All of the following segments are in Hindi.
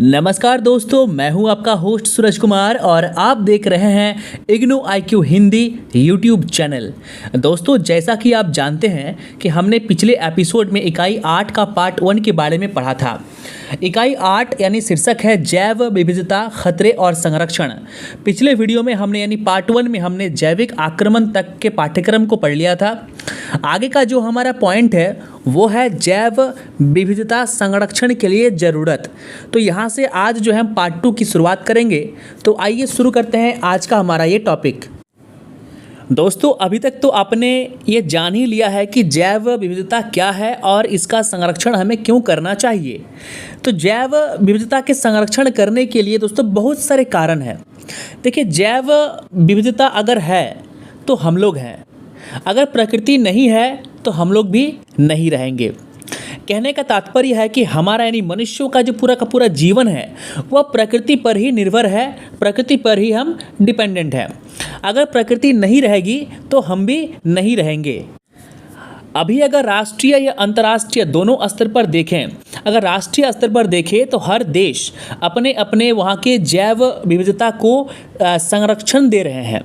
नमस्कार दोस्तों, मैं हूं आपका होस्ट सूरज कुमार और आप देख रहे हैं IGNOU IQ Hindi YouTube channel. दोस्तों, जैसा कि आप जानते हैं कि हमने पिछले एपिसोड में इकाई 8 का पार्ट 1 के बारे में पढ़ा था। इकाई 8 यानी शीर्षक है जैव विविधता, खतरे और संरक्षण। पिछले वीडियो में हमने यानी पार्ट 1 में हमने जैविक आक्रमण तक के पाठ्यक्रम को पढ़ लिया था। आगे का जो हमारा पॉइंट है वो है जैव विविधता संरक्षण के लिए ज़रूरत। तो यहाँ से आज जो है हम पार्ट 2 की शुरुआत करेंगे। तो आइए शुरू करते हैं आज का हमारा ये टॉपिक। दोस्तों, अभी तक तो आपने ये जान ही लिया है कि जैव विविधता क्या है और इसका संरक्षण हमें क्यों करना चाहिए। तो जैव विविधता के संरक्षण करने के लिए दोस्तों बहुत सारे कारण हैं। देखिए, जैव विविधता अगर है तो हम लोग हैं, अगर प्रकृति नहीं है तो हम लोग भी नहीं रहेंगे। कहने का तात्पर्य है कि हमारा यानी मनुष्यों का जो पूरा का पूरा जीवन है वह प्रकृति पर ही निर्भर है, प्रकृति पर ही हम डिपेंडेंट हैं। अगर प्रकृति नहीं रहेगी तो हम भी नहीं रहेंगे। अभी अगर राष्ट्रीय या अंतर्राष्ट्रीय दोनों स्तर पर देखें, अगर राष्ट्रीय स्तर पर देखें तो हर देश अपने अपने वहाँ के जैव विविधता को संरक्षण दे रहे हैं।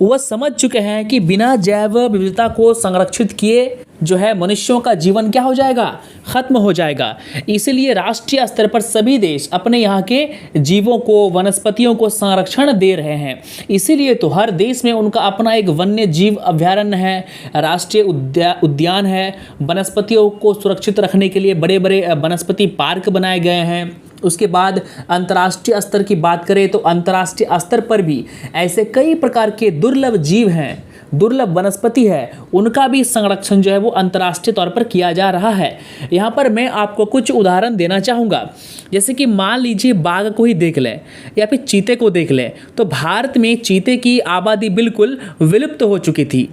वह समझ चुके हैं कि बिना जैव विविधता को संरक्षित किए जो है मनुष्यों का जीवन क्या हो जाएगा, खत्म हो जाएगा। इसीलिए राष्ट्रीय स्तर पर सभी देश अपने यहाँ के जीवों को, वनस्पतियों को संरक्षण दे रहे हैं। इसीलिए तो हर देश में उनका अपना एक वन्य जीव अभयारण्य है, राष्ट्रीय उद्यान है। वनस्पतियों को सुरक्षित रखने के लिए बड़े बड़े वनस्पति पार्क बनाए गए हैं। उसके बाद अंतर्राष्ट्रीय स्तर की बात करें तो अंतर्राष्ट्रीय स्तर पर भी ऐसे कई प्रकार के दुर्लभ जीव हैं, दुर्लभ वनस्पति है, उनका भी संरक्षण जो है वो अंतर्राष्ट्रीय तौर पर किया जा रहा है। यहाँ पर मैं आपको कुछ उदाहरण देना चाहूँगा। जैसे कि मान लीजिए बाघ को ही देख लें या फिर चीते को देख लें, तो भारत में चीते की आबादी बिल्कुल विलुप्त हो चुकी थी।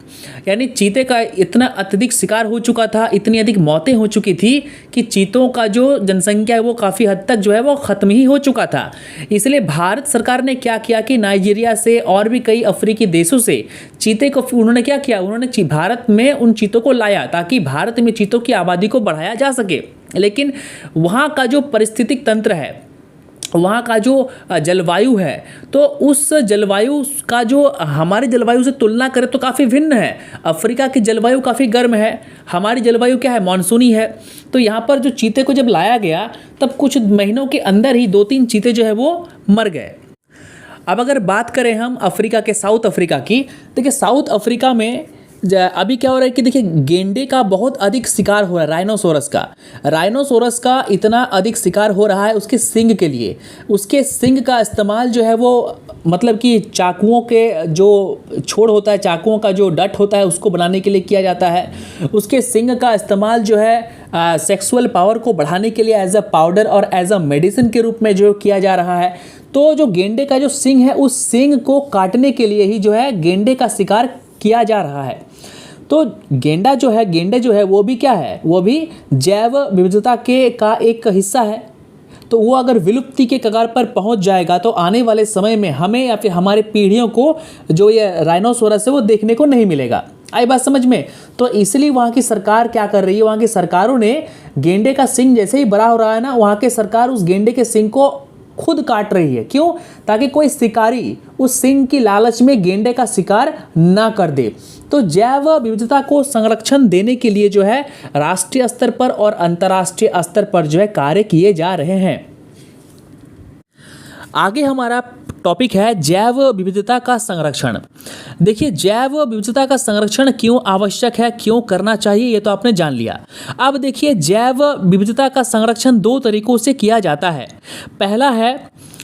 यानी चीते का इतना अत्यधिक शिकार हो चुका था, इतनी अधिक मौतें हो चुकी थी कि चीतों का जो जनसंख्या है वो काफ़ी हद तक जो है वो ख़त्म ही हो चुका था। इसलिए भारत सरकार ने क्या किया कि नाइजीरिया से और भी कई अफ्रीकी देशों से चीते को उन्होंने क्या किया, उन्होंने भारत में उन चीतों को लाया ताकि भारत में चीतों की आबादी को बढ़ाया जा सके। लेकिन वहाँ का जो पारिस्थितिक तंत्र है, वहाँ का जो जलवायु है, तो उस जलवायु का जो हमारी जलवायु से तुलना करें तो काफ़ी भिन्न है। अफ्रीका की जलवायु काफ़ी गर्म है, हमारी जलवायु क्या है, मानसूनी है। तो यहाँ पर जो चीते को जब लाया गया तब कुछ महीनों के अंदर ही 2-3 चीते जो है वो मर गए। अब अगर बात करें हम अफ्रीका के, साउथ अफ्रीका की, देखिए साउथ अफ्रीका में अभी क्या हो रहा है कि देखिए गेंडे का बहुत अधिक शिकार हो रहा है, राइनोसोरस का इतना अधिक शिकार हो रहा है उसके सींग के लिए। उसके सींग का इस्तेमाल जो है वो मतलब कि चाकुओं के जो छोड़ होता है, चाकुओं का जो डट होता है उसको बनाने के लिए किया जाता है। उसके सींग का इस्तेमाल जो है सेक्सुअल पावर को बढ़ाने के लिए एज अ पाउडर और एज अ मेडिसिन के रूप में जो किया जा रहा है। तो जो गेंडे का जो सींग है, उस सींग को काटने के लिए ही जो है गेंडे का शिकार किया जा रहा है। तो गेंडे जो है वो भी क्या है, वो भी जैव विविधता का एक हिस्सा है। तो वो अगर विलुप्ति के कगार पर पहुंच जाएगा तो आने वाले समय में हमें या फिर हमारे पीढ़ियों को जो ये राइनोसोरस है वो देखने को नहीं मिलेगा। आई बात समझ में? तो इसलिए वहाँ की सरकार क्या कर रही है, वहाँ की सरकारों ने गेंडे का सींग जैसे ही बड़ा हो रहा है ना, वहाँ के सरकार उस गेंडे के सींग को खुद काट रही है। क्यों? ताकि कोई शिकारी उस सींग की लालच में गेंडे का शिकार ना कर दे। तो जैव विविधता को संरक्षण देने के लिए जो है राष्ट्रीय स्तर पर और अंतर्राष्ट्रीय स्तर पर जो है कार्य किए जा रहे हैं। आगे हमारा टॉपिक है जैव विविधता का संरक्षण। देखिए, जैव विविधता का संरक्षण क्यों आवश्यक है, क्यों करना चाहिए, ये तो आपने जान लिया। अब देखिए, जैव विविधता का संरक्षण 2 तरीकों से किया जाता है। पहला है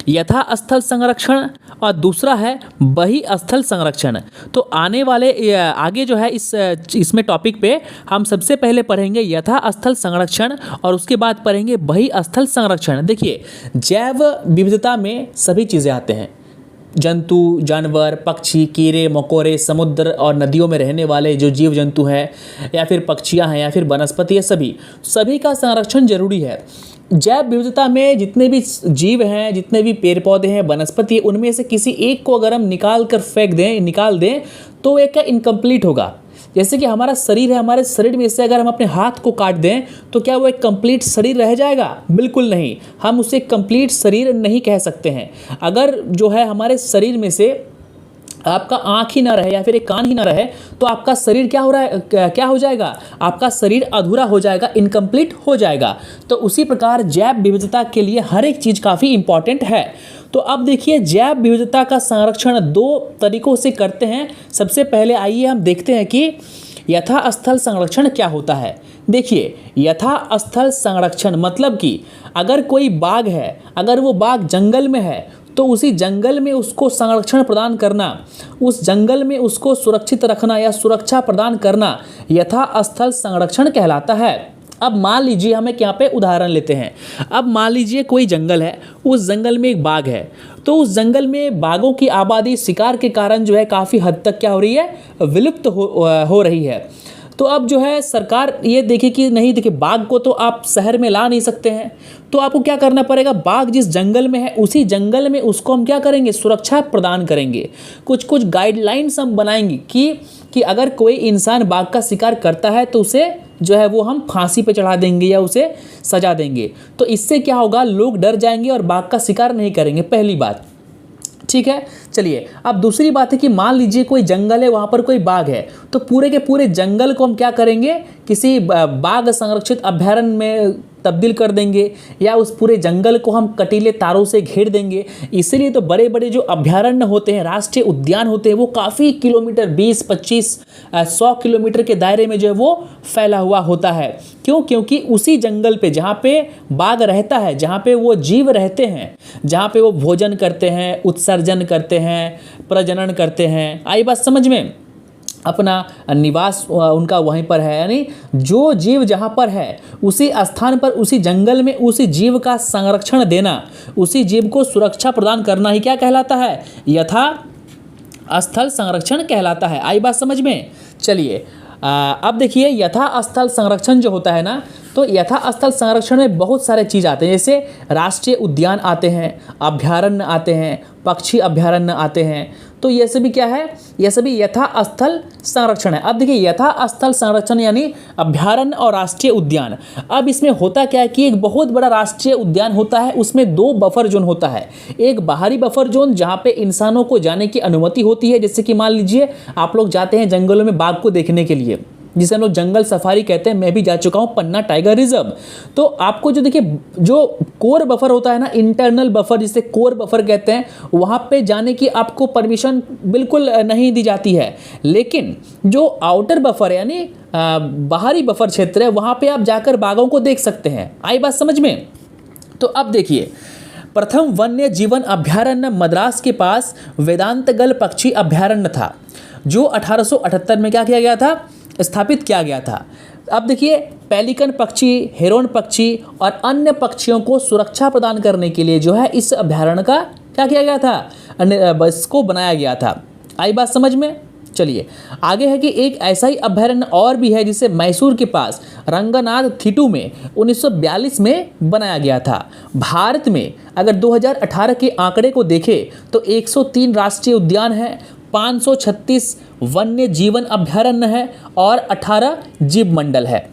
यथास्थल संरक्षण और दूसरा है बहिस्थल संरक्षण। तो आने वाले आगे जो है इसमें टॉपिक पे हम सबसे पहले पढ़ेंगे यथास्थल संरक्षण और उसके बाद पढ़ेंगे बहिस्थल संरक्षण। देखिए, जैव विविधता में सभी चीज़ें आते हैं, जंतु, जानवर, पक्षी, कीड़े मकोड़े, समुद्र और नदियों में रहने वाले जो जीव जंतु हैं या फिर पक्षियां हैं या फिर वनस्पति है, सभी का संरक्षण जरूरी है। जैव विविधता में जितने भी जीव हैं, जितने भी पेड़ पौधे हैं, वनस्पति है, उनमें से किसी एक को अगर हम निकाल दें तो एक इनकम्प्लीट होगा। जैसे कि हमारा शरीर है, हमारे शरीर में से अगर हम अपने हाथ को काट दें तो क्या वो एक कंप्लीट शरीर रह जाएगा? बिल्कुल नहीं, हम उसे कंप्लीट शरीर नहीं कह सकते हैं। अगर जो है हमारे शरीर में से आपका आँख ही ना रहे या फिर एक कान ही ना रहे तो आपका शरीर क्या हो रहा है, क्या हो जाएगा? आपका शरीर अधूरा हो जाएगा, इनकम्प्लीट हो जाएगा। तो उसी प्रकार जैव विविधता के लिए हर एक चीज़ काफ़ी इंपॉर्टेंट है। तो अब देखिए जैव विविधता का संरक्षण दो तरीकों से करते हैं। सबसे पहले आइए हम देखते हैं कि यथास्थल संरक्षण क्या होता है। देखिए यथास्थल संरक्षण मतलब कि अगर कोई बाघ है, अगर वो बाघ जंगल में है तो उसी जंगल में उसको संरक्षण प्रदान करना, उस जंगल में उसको सुरक्षित रखना या सुरक्षा प्रदान करना यथास्थल संरक्षण कहलाता है। अब मान लीजिए हम एक यहाँ पे उदाहरण लेते हैं। अब मान लीजिए कोई जंगल है, उस जंगल में एक बाघ है, तो उस जंगल में बाघों की आबादी शिकार के कारण जो है काफ़ी हद तक क्या हो रही है, विलुप्त हो रही है। तो अब जो है सरकार ये देखे कि नहीं, देखिए बाघ को तो आप शहर में ला नहीं सकते हैं, तो आपको क्या करना पड़ेगा, बाघ जिस जंगल में है उसी जंगल में उसको हम क्या करेंगे, सुरक्षा प्रदान करेंगे। कुछ कुछ गाइडलाइंस हम बनाएंगे कि अगर कोई इंसान बाघ का शिकार करता है तो उसे जो है वो हम फांसी पे चढ़ा देंगे या उसे सजा देंगे। तो इससे क्या होगा, लोग डर जाएंगे और बाघ का शिकार नहीं करेंगे, पहली बात। ठीक है, चलिए अब दूसरी बात है कि मान लीजिए कोई जंगल है, वहाँ पर कोई बाघ है, तो पूरे के पूरे जंगल को हम क्या करेंगे, किसी बाघ संरक्षित अभयारण्य में तब्दील कर देंगे या उस पूरे जंगल को हम कटीले तारों से घेर देंगे। इसीलिए तो बड़े बड़े जो अभयारण्य होते हैं, राष्ट्रीय उद्यान होते हैं, वो काफ़ी किलोमीटर 20, 25, 100 किलोमीटर के दायरे में जो है वो फैला हुआ होता है। क्यों? क्योंकि उसी जंगल पे जहाँ पे बाघ रहता है, जहाँ पे वो जीव रहते हैं, जहाँ पे वो भोजन करते हैं, उत्सर्जन करते हैं, प्रजनन करते हैं, आई बात समझ में, अपना निवास उनका वहीं पर है। यानी जो जीव जहाँ पर है उसी स्थान पर, उसी जंगल में उसी जीव का संरक्षण देना, उसी जीव को सुरक्षा प्रदान करना ही क्या कहलाता है, यथा स्थल संरक्षण कहलाता है। आई बात समझ में। चलिए अब देखिए यथास्थल संरक्षण जो होता है ना, तो यथास्थल संरक्षण में बहुत सारे चीज़ आते हैं, जैसे राष्ट्रीय उद्यान आते हैं, अभयारण्य आते हैं, पक्षी अभयारण्य आते हैं। तो ये सभी क्या है, ये सभी यथास्थल संरक्षण है। अब देखिए यथास्थल संरक्षण यानी अभयारण्य और राष्ट्रीय उद्यान। अब इसमें होता क्या है कि एक बहुत बड़ा राष्ट्रीय उद्यान होता है, उसमें दो बफर जोन होता है। एक बाहरी बफर जोन जहाँ पे इंसानों को जाने की अनुमति होती है, जैसे कि मान लीजिए आप लोग जाते हैं जंगलों में बाघ को देखने के लिए, जिसे हम लोग जंगल सफारी कहते हैं। मैं भी जा चुका हूँ पन्ना टाइगर रिजर्व। तो आपको जो देखिए जो कोर बफर होता है ना, इंटरनल बफर जिसे कोर बफर कहते हैं, वहाँ पे जाने की आपको परमिशन बिल्कुल नहीं दी जाती है। लेकिन जो आउटर बफर यानी बाहरी बफर क्षेत्र है, वहाँ पे आप जाकर बाघों को देख सकते हैं। आई बात समझ में। तो अब देखिए प्रथम वन्य जीवन अभयारण्य मद्रास के पास वेदांतगल पक्षी अभयारण्य था, जो 1878 में क्या किया गया था, स्थापित किया गया था। अब देखिए पेलिकन पक्षी, हेरोन पक्षी और अन्य पक्षियों को सुरक्षा प्रदान करने के लिए जो है इस अभयारण्य का क्या किया गया था, इसको बनाया गया था। आई बात समझ में। चलिए आगे है कि एक ऐसा ही अभयारण्य और भी है जिसे मैसूर के पास रंगनाथ थिटू में 1942 में बनाया गया था। भारत में अगर 2018 के आंकड़े को देखें तो 103 राष्ट्रीय उद्यान है, 536 वन्य जीवन अभयारण्य है और 18 जीव मंडल है।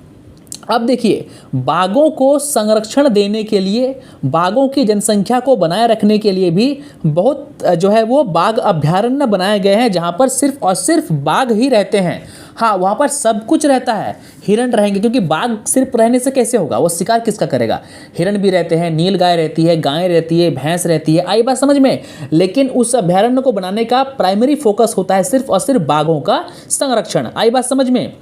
अब देखिए बाघों को संरक्षण देने के लिए, बाघों की जनसंख्या को बनाए रखने के लिए भी बहुत जो है वो बाघ अभयारण्य बनाए गए हैं, जहाँ पर सिर्फ और सिर्फ बाघ ही रहते हैं। हाँ, वहाँ पर सब कुछ रहता है, हिरण रहेंगे, क्योंकि बाघ सिर्फ रहने से कैसे होगा, वो शिकार किसका करेगा। हिरण भी रहते हैं, नील गाय रहती है, गाय रहती है, भैंस रहती है। आई बात समझ में। लेकिन उस अभयारण्य को बनाने का प्राइमरी फोकस होता है सिर्फ और सिर्फ बाघों का संरक्षण। आई बात समझ में।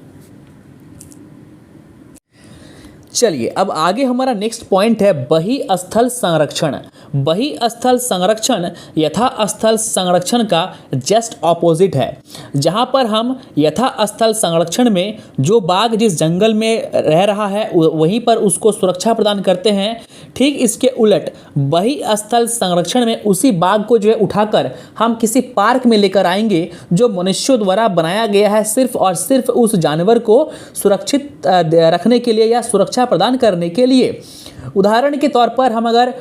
चलिए अब आगे हमारा नेक्स्ट पॉइंट है बही स्थल संरक्षण। बही स्थल संरक्षण यथा स्थल संरक्षण का जस्ट ऑपोजिट है। जहां पर हम यथा स्थल संरक्षण में जो बाघ जिस जंगल में रह रहा है वहीं पर उसको सुरक्षा प्रदान करते हैं, ठीक इसके उलट बही स्थल संरक्षण में उसी बाघ को जो है उठाकर हम किसी पार्क में लेकर आएंगे जो मनुष्यों द्वारा बनाया गया है, सिर्फ और सिर्फ उस जानवर को सुरक्षित रखने के लिए या सुरक्षा प्रदान करने के लिए। उदाहरण के तौर पर हम अगर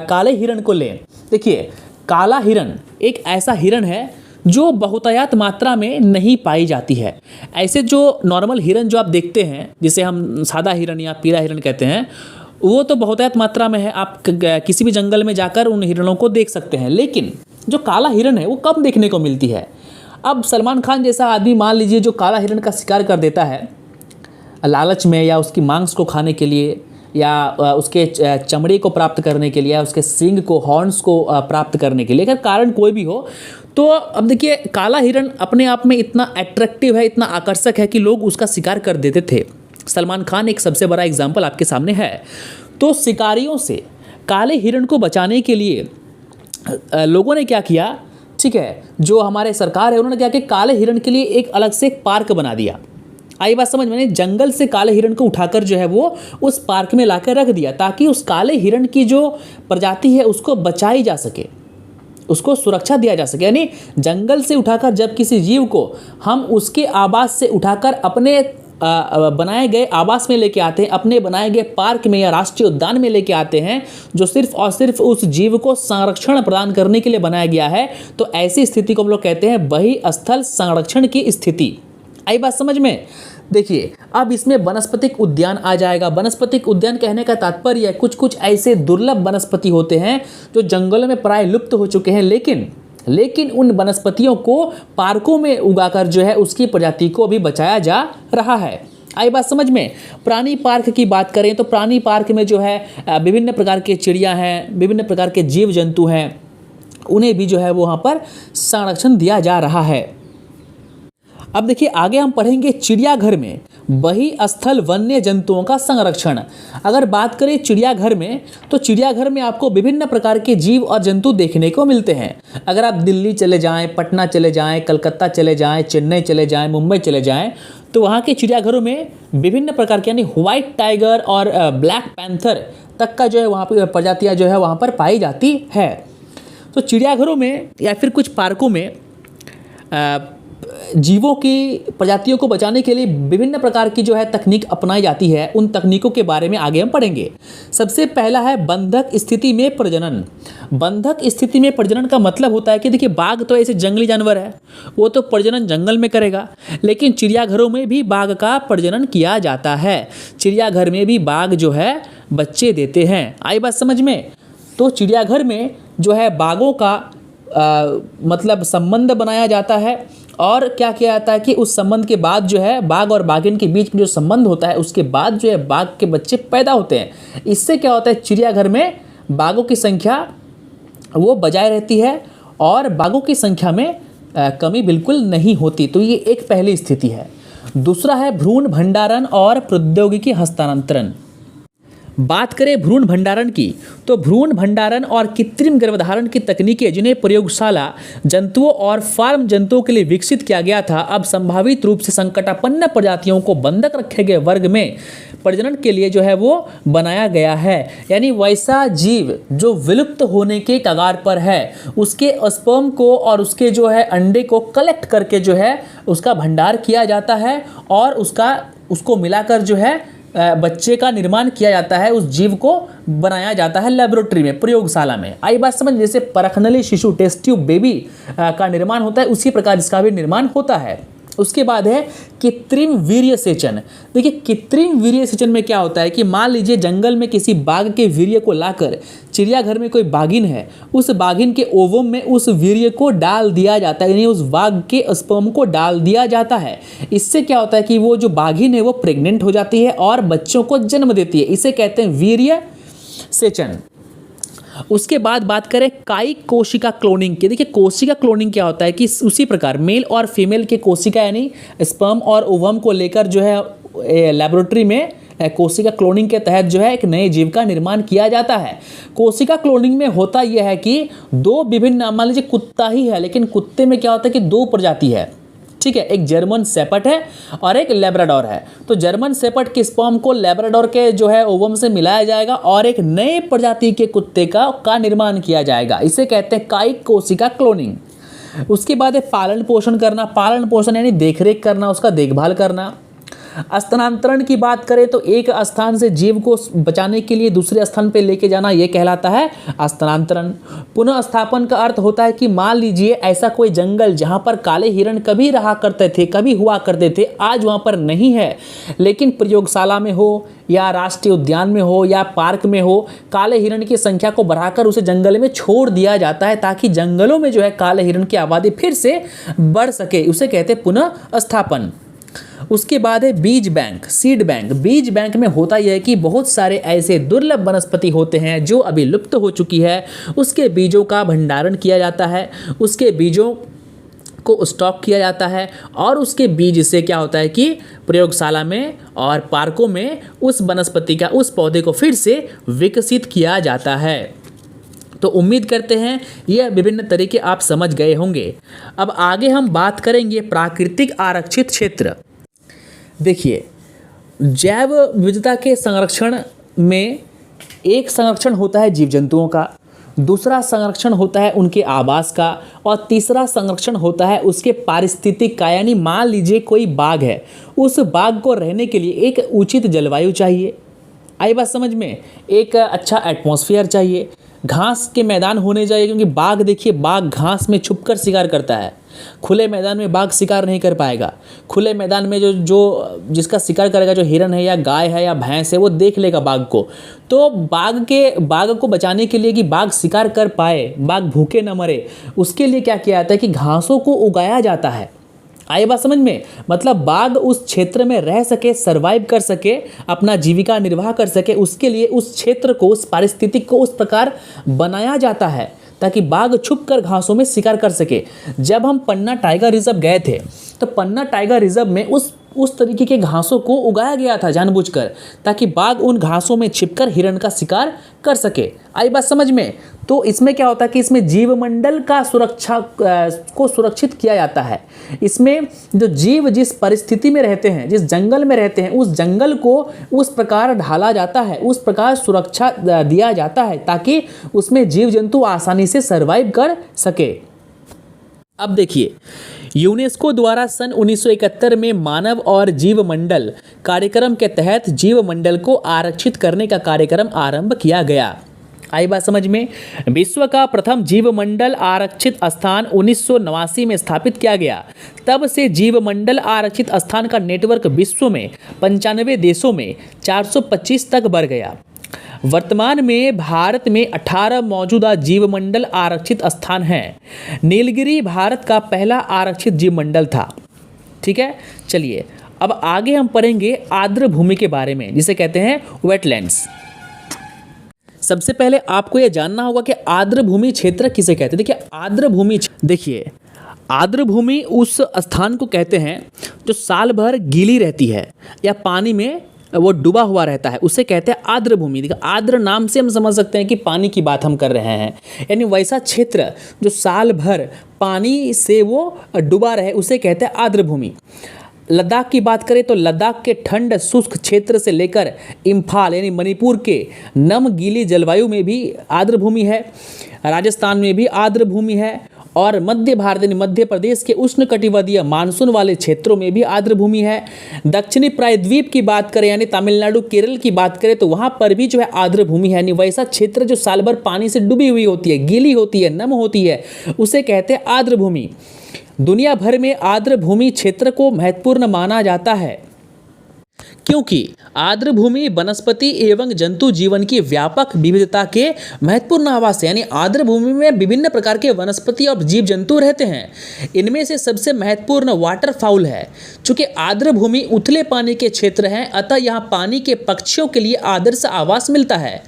काले हिरण को लें, देखिए काला हिरण एक ऐसा हिरण है जो बहुतायत मात्रा में नहीं पाई जाती है। ऐसे जो नॉर्मल हिरन जो आप देखते हैं, जिसे हम सादा हिरन या पीला हिरन कहते हैं, वो तो बहुतायत मात्रा में है। आप किसी भी जंगल में जाकर उन हिरणों को देख सकते हैं। लेकिन जो काला हिरन है वो कम देखने को मिलती है। अब सलमान खान जैसा आदमी मान लीजिए जो काला हिरन का शिकार कर देता है लालच में, या उसकी मांस को खाने के लिए, या उसके चमड़े को प्राप्त करने के लिए, या उसके सींग को, हॉर्न्स को प्राप्त करने के लिए, अगर कारण कोई भी हो, तो अब देखिए काला हिरन अपने आप में इतना अट्रैक्टिव है, इतना आकर्षक है कि लोग उसका शिकार कर देते थे। सलमान खान एक सबसे बड़ा एग्जाम्पल आपके सामने है। तो शिकारियों से काले हिरन को बचाने के लिए लोगों ने क्या किया, ठीक है, जो हमारे सरकार है उन्होंने क्या किया, काले हिरन के लिए एक अलग से एक पार्क बना दिया। आई बात समझ में? जंगल से काले हिरन को उठाकर जो है वो उस पार्क में लाकर रख दिया, ताकि उस काले हिरन की जो प्रजाति है उसको बचाई जा सके, उसको सुरक्षा दिया जा सके। यानी जंगल से उठाकर जब किसी जीव को हम उसके आवास से उठाकर अपने बनाए गए आवास में लेके आते हैं, अपने बनाए गए पार्क में या राष्ट्रीय उद्यान में लेके आते हैं, जो सिर्फ और सिर्फ उस जीव को संरक्षण प्रदान करने के लिए बनाया गया है, तो ऐसी स्थिति को हम लोग कहते हैं वही स्थल संरक्षण की स्थिति। आई बात समझ में? देखिए अब इसमें वनस्पतिक उद्यान आ जाएगा। वनस्पतिक उद्यान कहने का तात्पर्य है कुछ कुछ ऐसे दुर्लभ वनस्पति होते हैं जो जंगलों में प्राय लुप्त हो चुके हैं, लेकिन उन वनस्पतियों को पार्कों में उगाकर जो है उसकी प्रजाति को भी बचाया जा रहा है। आई बात समझ में? प्राणी पार्क की बात करें तो प्राणी पार्क में जो है विभिन्न प्रकार के चिड़िया हैं, विभिन्न प्रकार के जीव जंतु हैं, उन्हें भी जो है वो वहाँ पर संरक्षण दिया जा रहा है। अब देखिए आगे हम पढ़ेंगे चिड़ियाघर में वही स्थल वन्य जंतुओं का संरक्षण। अगर बात करें चिड़ियाघर में, तो चिड़ियाघर में आपको विभिन्न प्रकार के जीव और जंतु देखने को मिलते हैं। अगर आप दिल्ली चले जाएं, पटना चले जाएं, कलकत्ता चले जाएं, चेन्नई चले जाएं, मुंबई चले जाएं, तो वहाँ के चिड़ियाघरों में विभिन्न प्रकार के यानी व्हाइट टाइगर और ब्लैक पैंथर तक का जो है वहाँ पर प्रजातियाँ जो है वहाँ पर पाई जाती है। तो चिड़ियाघरों में या फिर कुछ पार्कों में जीवों की प्रजातियों को बचाने के लिए विभिन्न प्रकार की जो है तकनीक अपनाई जाती है। उन तकनीकों के बारे में आगे हम पढ़ेंगे। सबसे पहला है बंधक स्थिति में प्रजनन। बंधक स्थिति में प्रजनन का मतलब होता है कि देखिए बाघ तो ऐसे जंगली जानवर है, वो तो प्रजनन जंगल में करेगा, लेकिन चिड़ियाघरों में भी बाघ का प्रजनन किया जाता है। चिड़ियाघर में भी बाघ जो है बच्चे देते हैं। आई बात समझ में? तो चिड़ियाघर में जो है बाघों का मतलब संबंध बनाया जाता है, और क्या किया जाता है कि उस संबंध के बाद जो है बाघ और बाघिन के बीच में जो संबंध होता है उसके बाद जो है बाघ के बच्चे पैदा होते हैं। इससे क्या होता है, चिड़ियाघर में बाघों की संख्या वो बजाय रहती है और बाघों की संख्या में कमी बिल्कुल नहीं होती। तो ये एक पहली स्थिति है। दूसरा है भ्रूण भंडारण और प्रौद्योगिकी हस्तांतरण। बात करें भ्रूण भंडारण की, तो भ्रूण भंडारण और कृत्रिम गर्भधारण की तकनीकें जिन्हें प्रयोगशाला जंतुओं और फार्म जंतुओं के लिए विकसित किया गया था, अब संभावित रूप से संकटापन्न प्रजातियों को बंधक रखे गए वर्ग में प्रजनन के लिए जो है वो बनाया गया है। यानी वैसा जीव जो विलुप्त होने के कगार पर है, उसके स्पर्म को और उसके जो है अंडे को कलेक्ट करके जो है उसका भंडार किया जाता है और उसको मिलाकर जो है बच्चे का निर्माण किया जाता है। उस जीव को बनाया जाता है लेबोरेटरी में, प्रयोगशाला में। आई बात समझ? जैसे परखनली शिशु टेस्ट ट्यूब बेबी का निर्माण होता है, उसी प्रकार इसका भी निर्माण होता है। उसके बाद है कृत्रिम वीर्य सेचन। देखिए कृत्रिम वीर्य सेचन में क्या होता है कि मान लीजिए जंगल में किसी बाघ के वीर्य को लाकर चिड़ियाघर में कोई बाघिन है, उस बाघिन के ओवम में उस वीर्य को डाल दिया जाता है, यानी उस बाघ के स्पर्म को डाल दिया जाता है। इससे क्या होता है कि वो जो बाघिन है वो प्रेग्नेंट हो जाती है और बच्चों को जन्म देती है। इसे कहते हैं वीर्य सेचन। उसके बाद बात करें कायिक कोशिका क्लोनिंग की। देखिए कोशिका क्लोनिंग क्या होता है कि उसी प्रकार मेल और फीमेल के कोशिका यानी स्पर्म और ओवम को लेकर जो है लेबोरेटरी में कोशिका क्लोनिंग के तहत जो है एक नए जीव का निर्माण किया जाता है। कोशिका क्लोनिंग में होता यह है कि दो विभिन्न, मान लीजिए कुत्ता ही है, लेकिन कुत्ते में क्या होता है कि दो प्रजाति है, ठीक है, एक जर्मन शेपर्ड है और एक लेब्राडोर है। तो जर्मन शेपर्ड के स्पर्म को लेब्राडोर के जो है ओवम से मिलाया जाएगा और एक नए प्रजाति के कुत्ते का निर्माण किया जाएगा। इसे कहते हैं कायिक कोशिका क्लोनिंग। उसके बाद है पालन पोषण करना। पालन पोषण यानी देखरेख करना, उसका देखभाल करना। स्थानांतरण की बात करें तो एक स्थान से जीव को बचाने के लिए दूसरे स्थान पर लेके जाना, यह कहलाता है स्थानांतरण। पुनः स्थापन का अर्थ होता है कि मान लीजिए ऐसा कोई जंगल जहां पर काले हिरण कभी रहा करते थे, कभी हुआ करते थे, आज वहां पर नहीं है, लेकिन प्रयोगशाला में हो या राष्ट्रीय उद्यान में हो या पार्क में हो, काले हिरण की संख्या को बढ़ाकर उसे जंगल में छोड़ दिया जाता है ताकि जंगलों में जो है काले हिरण की आबादी फिर से बढ़ सके, उसे कहते हैं पुनः स्थापन। उसके बाद है बीज बैंक, सीड बैंक। बीज बैंक में होता यह है कि बहुत सारे ऐसे दुर्लभ वनस्पति होते हैं जो अभी लुप्त हो चुकी है, उसके बीजों का भंडारण किया जाता है, उसके बीजों को स्टॉक किया जाता है और उसके बीज से क्या होता है कि प्रयोगशाला में और पार्कों में उस वनस्पति का, उस पौधे को फिर से विकसित किया जाता है। तो उम्मीद करते हैं यह विभिन्न तरीके आप समझ गए होंगे। अब आगे हम बात करेंगे प्राकृतिक आरक्षित क्षेत्र। देखिए, जैव विविधता के संरक्षण में एक संरक्षण होता है जीव जंतुओं का, दूसरा संरक्षण होता है उनके आवास का और तीसरा संरक्षण होता है उसके पारिस्थितिक का। यानी मान लीजिए कोई बाघ है, उस बाघ को रहने के लिए एक उचित जलवायु चाहिए, आई बात समझ में, एक अच्छा एटमॉस्फेयर चाहिए, घास के मैदान होने चाहिए, क्योंकि बाघ, देखिए बाघ घास में छुपकर शिकार करता है, खुले मैदान में बाघ शिकार नहीं कर पाएगा। खुले मैदान में जो जिसका शिकार करेगा, जो हिरन है या गाय है या भैंस है, वो देख लेगा बाघ को। तो बाघ को बचाने के लिए कि बाघ शिकार कर पाए, बाघ भूखे न मरे, उसके लिए क्या किया जाता है कि घासों को उगाया जाता है। आई बात समझ में, मतलब बाघ उस क्षेत्र में रह सके, सरवाइव कर सके, अपना जीविका निर्वाह कर सके, उसके लिए उस क्षेत्र को, उस पारिस्थितिक को उस प्रकार बनाया जाता है ताकि बाघ छुपकर घासों में शिकार कर सके। जब हम पन्ना टाइगर रिजर्व गए थे तो पन्ना टाइगर रिजर्व में उस तरीके के घासों को उगाया गया था जानबूझकर, ताकि बाघ उन घासों में छिपकर हिरण का शिकार कर सके। आई बात समझ में। तो इसमें क्या होता है कि इसमें जीवमंडल का सुरक्षित किया जाता है। इसमें जो जीव जिस परिस्थिति में रहते हैं, जिस जंगल में रहते हैं, उस जंगल को उस प्रकार ढाला जाता है, उस प्रकार सुरक्षा दिया जाता है ताकि उसमें जीव जंतु आसानी से सर्वाइव कर सके। अब देखिए, यूनेस्को द्वारा सन 1971 में मानव और जीव मंडल कार्यक्रम के तहत जीव मंडल को आरक्षित करने का कार्यक्रम आरंभ किया गया। आई बात समझ में। विश्व का प्रथम जीव मंडल आरक्षित स्थान 1989 में स्थापित किया गया। तब से जीव मंडल आरक्षित स्थान का नेटवर्क विश्व में 95 देशों में 425 तक बढ़ गया। वर्तमान में भारत में 18 मौजूदा जीवमंडल आरक्षित स्थान हैं। नीलगिरी भारत का पहला आरक्षित जीवमंडल था। ठीक है, चलिए अब आगे हम पढ़ेंगे आर्द्र भूमि के बारे में, जिसे कहते हैं वेटलैंड्स। सबसे पहले आपको यह जानना होगा कि आर्द्र भूमि क्षेत्र किसे कहते हैं। देखिए आर्द्र भूमि उस स्थान को कहते हैं जो साल भर गीली रहती है या पानी में वो डूबा हुआ रहता है, उसे कहते हैं आर्द्र भूमि। देखिए आर्द्र नाम से हम समझ सकते हैं कि पानी की बात हम कर रहे हैं, यानी वैसा क्षेत्र जो साल भर पानी से वो डूबा रहे उसे कहते हैं आर्द्र भूमि। लद्दाख की बात करें तो लद्दाख के ठंड शुष्क क्षेत्र से लेकर इम्फाल यानी मणिपुर के नम गीली जलवायु में भी आर्द्र भूमि है। राजस्थान में भी आर्द्र भूमि है और मध्य भारत यानी मध्य प्रदेश के उष्णकटिबंधीय मानसून वाले क्षेत्रों में भी आर्द्र भूमि है। दक्षिणी प्रायद्वीप की बात करें यानी तमिलनाडु केरल की बात करें तो वहाँ पर भी जो है आर्द्र भूमि है, यानी वैसा क्षेत्र जो साल भर पानी से डूबी हुई होती है, गीली होती है, नम होती है, उसे कहते हैं आर्द्र भूमि। दुनिया भर में आर्द्र भूमि क्षेत्र को महत्वपूर्ण माना जाता है क्योंकि आर्द्र भूमि वनस्पति एवं जंतु जीवन की व्यापक विविधता के महत्वपूर्ण आवास है। यानी आर्द्र भूमि में विभिन्न प्रकार के वनस्पति और जीव जंतु रहते हैं। इनमें से सबसे महत्वपूर्ण वाटर फाउल है। चूंकि आर्द्र भूमि उथले पानी के क्षेत्र हैं, अतः यहाँ पानी के पक्षियों के लिए आदर्श आवास मिलता है।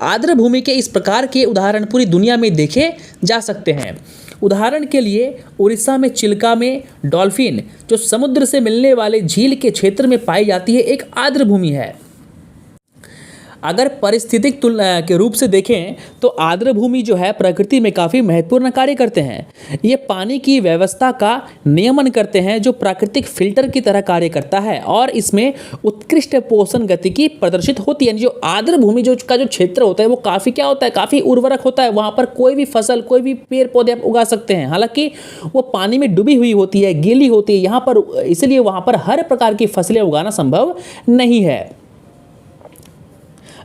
आर्द्र भूमि के इस प्रकार के उदाहरण पूरी दुनिया में देखे जा सकते हैं। उदाहरण के लिए उड़ीसा में चिल्का में डॉल्फिन जो समुद्र से मिलने वाले झील के क्षेत्र में पाई जाती है, एक आर्द्र भूमि है। अगर पारिस्थितिक तुलना के रूप से देखें तो आर्द्र भूमि जो है प्रकृति में काफ़ी महत्वपूर्ण कार्य करते हैं। ये पानी की व्यवस्था का नियमन करते हैं जो प्राकृतिक फिल्टर की तरह कार्य करता है और इसमें उत्कृष्ट पोषण गतिकी प्रदर्शित होती है। जो आर्द्र भूमि जो क्षेत्र होता है वो काफ़ी क्या होता है, काफ़ी उर्वरक होता है। वहाँ पर कोई भी फसल, कोई भी पेड़ पौधे आप उगा सकते हैं। हालांकि वो पानी में डूबी हुई होती है, गीली होती है यहाँ पर, इसलिए वहाँ पर हर प्रकार की फसलें उगाना संभव नहीं है।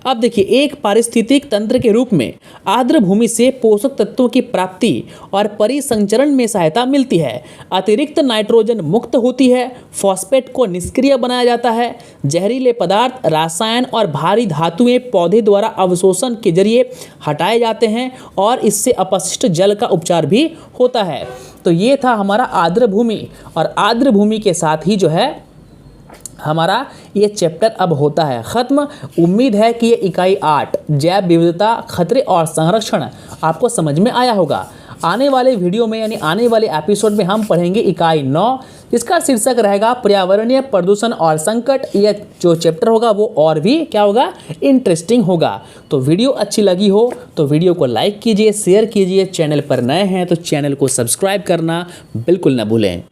अब देखिए, एक पारिस्थितिक तंत्र के रूप में आर्द्र भूमि से पोषक तत्वों की प्राप्ति और परिसंचरण में सहायता मिलती है। अतिरिक्त नाइट्रोजन मुक्त होती है, फॉस्फेट को निष्क्रिय बनाया जाता है, जहरीले पदार्थ, रसायन और भारी धातुएं पौधे द्वारा अवशोषण के जरिए हटाए जाते हैं और इससे अपशिष्ट जल का उपचार भी होता है। तो ये था हमारा आर्द्र भूमि, और आर्द्र भूमि के साथ ही जो है हमारा ये चैप्टर अब होता है ख़त्म। उम्मीद है कि ये इकाई 8 जैव विविधता, खतरे और संरक्षण आपको समझ में आया होगा। आने वाले वीडियो में यानी आने वाले एपिसोड में हम पढ़ेंगे इकाई 9, जिसका शीर्षक रहेगा पर्यावरणीय प्रदूषण और संकट। यह जो चैप्टर होगा वो और भी क्या होगा, इंटरेस्टिंग होगा। तो वीडियो अच्छी लगी हो तो वीडियो को लाइक कीजिए, शेयर कीजिए। चैनल पर नए हैं तो चैनल को सब्सक्राइब करना बिल्कुल न भूलें।